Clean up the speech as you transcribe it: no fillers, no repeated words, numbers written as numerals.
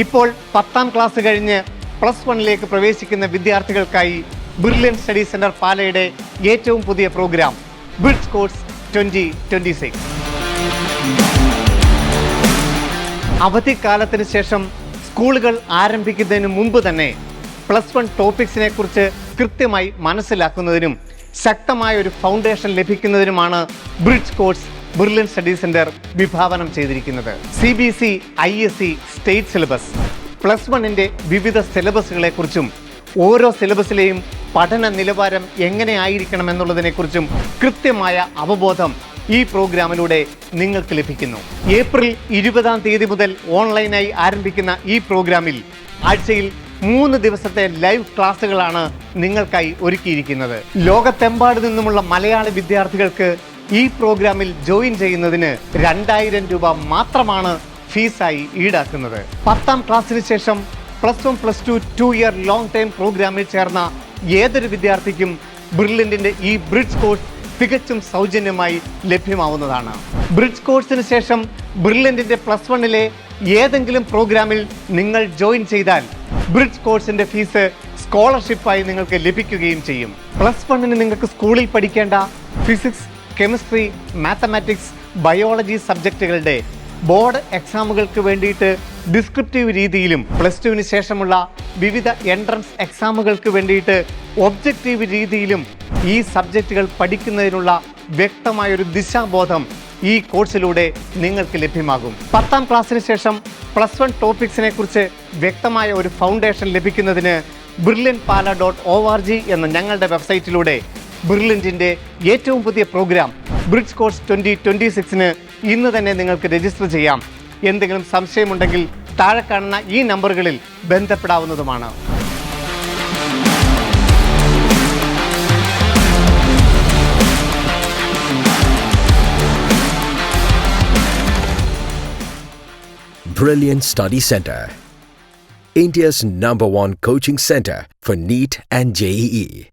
ഇപ്പോൾ 10ാം ക്ലാസ് കഴിഞ്ഞ് +1 പ്രവേശിക്കുന്ന വിദ്യാർത്ഥികൾക്കായി ബ്രില്യൻ സ്റ്റഡി സെന്റർ പാലയുടെ ഏറ്റവും പുതിയ പ്രോഗ്രാം ബ്രിഡ്ജ് കോഴ്സ് 2026. അവധിക്കാലത്തിന് ശേഷം സ്കൂളുകൾ ആരംഭിക്കുന്നതിന് മുമ്പ് തന്നെ +1 ടോപ്പിക്സിനെ കുറിച്ച് കൃത്യമായി മനസ്സിലാക്കുന്നതിനും ശക്തമായ ഒരു ഫൗണ്ടേഷൻ ലഭിക്കുന്നതിനുമാണ് bridge course brilliant study centre വിഭാവനം ചെയ്തിരിക്കുന്നത്. CBSE, ISE സ്റ്റേറ്റ് സിലബസ്, +1ന്റെ വിവിധ സിലബസുകളെക്കുറിച്ചും ഓരോ സിലബസിലെയും പഠന നിലവാരം എങ്ങനെ ആയിരിക്കണം എന്നുള്ളതിനെക്കുറിച്ചും കൃത്യമായ അവബോധം ഈ പ്രോഗ്രാമിലൂടെ നിങ്ങൾക്ക് ലഭിക്കുന്നു. ഏപ്രിൽ 20-ാം തീയതി മുതൽ ഓൺലൈനായി ആരംഭിക്കുന്ന ഈ പ്രോഗ്രാമിൽ ആഴ്ചയിൽ 3 ദിവസത്തെ ലൈവ് ക്ലാസ്സുകളാണ് നിങ്ങൾക്കായി ഒരുക്കിയിരിക്കുന്നത്. ലോകത്തെമ്പാട് നിന്നുമുള്ള മലയാളി വിദ്യാർത്ഥികൾക്ക് ഈ പ്രോഗ്രാമിൽ ജോയിൻ ചെയ്യുന്നതിന് 2000 രൂപ മാത്രമാണ് ഫീസായി ഈടാക്കുന്നത്. 10ാം ക്ലാസ്സിന് ശേഷം +1, +2 2 ഇയർ ലോങ് ടൈം പ്രോഗ്രാമിൽ ചേർന്ന ഏതൊരു വിദ്യാർത്ഥിക്കും ബ്രില്യന്റിന്റെ ഈ ബ്രിഡ്ജ് കോഴ്സ് തികച്ചും സൗജന്യമായി ലഭ്യമാവുന്നതാണ്. ബ്രിഡ്ജ് കോഴ്സിന് ശേഷം ബ്രില്യന്റിന്റെ +1 ഏതെങ്കിലും പ്രോഗ്രാമിൽ നിങ്ങൾ ജോയിൻ ചെയ്താൽ ബ്രിഡ്ജ് കോഴ്സിന്റെ ഫീസ് സ്കോളർഷിപ്പായി നിങ്ങൾക്ക് ലഭിക്കുകയും ചെയ്യും. +1 നിങ്ങൾക്ക് സ്കൂളിൽ പഠിക്കേണ്ട ഫിസിക്സ്, കെമിസ്ട്രി, മാത്തമാറ്റിക്സ്, ബയോളജി സബ്ജക്റ്റുകളുടെ ബോർഡ് എക്സാമുകൾക്ക് വേണ്ടിയിട്ട് ഡിസ്ക്രിപ്റ്റീവ് രീതിയിലും +2 ശേഷമുള്ള വിവിധ എൻട്രൻസ് എക്സാമുകൾക്ക് വേണ്ടിയിട്ട് ഒബ്ജക്റ്റീവ് രീതിയിലും ഈ സബ്ജക്റ്റുകൾ പഠിക്കുന്നതിനുള്ള വ്യക്തമായൊരു ദിശാബോധം ഈ കോഴ്സിലൂടെ നിങ്ങൾക്ക് ലഭ്യമാകും. 10ാം ക്ലാസ്സിന് ശേഷം +1 ടോപ്പിക്സിനെ കുറിച്ച് വ്യക്തമായ ഒരു ഫൗണ്ടേഷൻ ലഭിക്കുന്നതിന് brilliantpala.org എന്ന ഞങ്ങളുടെ വെബ്സൈറ്റിലൂടെ ബ്രില്യന്റിന്റെ ഏറ്റവും പുതിയ പ്രോഗ്രാം ബ്രിഡ്ജ് കോഴ്സ് 2026 ഇന്ന് തന്നെ നിങ്ങൾക്ക് രജിസ്റ്റർ ചെയ്യാം. എന്തെങ്കിലും സംശയമുണ്ടെങ്കിൽ താഴെ കാണുന്ന ഈ നമ്പറുകളിൽ ബന്ധപ്പെടാവുന്നതുമാണ്. Brilliant Study Center, India's #1 coaching center for NEET and JEE.